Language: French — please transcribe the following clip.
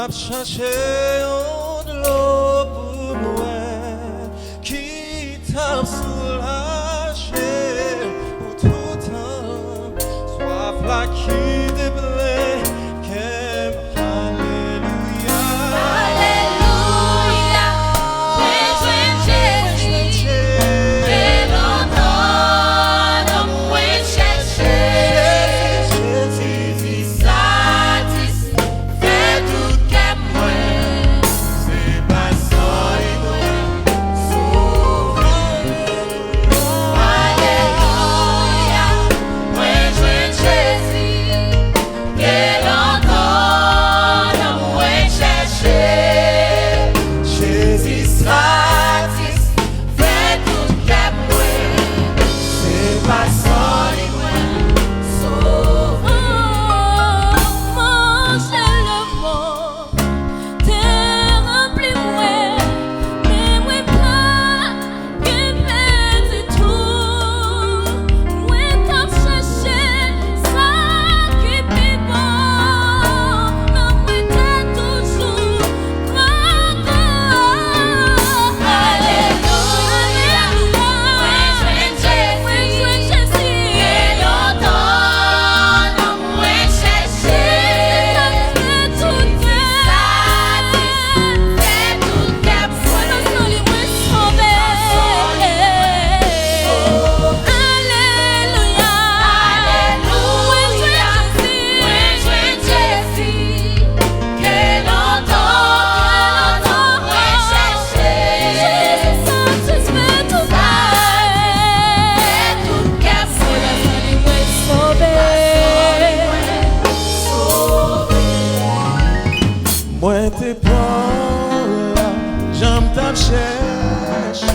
m'as cherché en l'eau pour moi, qui t'a soulagé pour tout temps, soif là qui déplaît, qu'aime, alléluia. Alléluia, Jésus, et longtemps nous moi chercher, Jésus satisfait tout qu'est moi, c'est pas ça et moi, Alléluia, moi Jésus, et longtemps nous moi chercher, Jésus satisfait tout qu'est moi, c'est pas ça et moi, sauve. Mon seul amour, t'es rempli moi, mais moi pas que perdre tout. Moi t'as cherché ça qui est bon, mais moi t'as toujours croire. Alléluia, moi Jésus, et longtemps nous moi chercher, tout fait tout qu'est moi, sans lui moi sauver. Alléluia, alléluia, moi Jésus, que longtemps nous moi chercher, satisfait tout qu'est moi, sans lui moi sauver. Moi t'es pas là, j'aime ta cherche,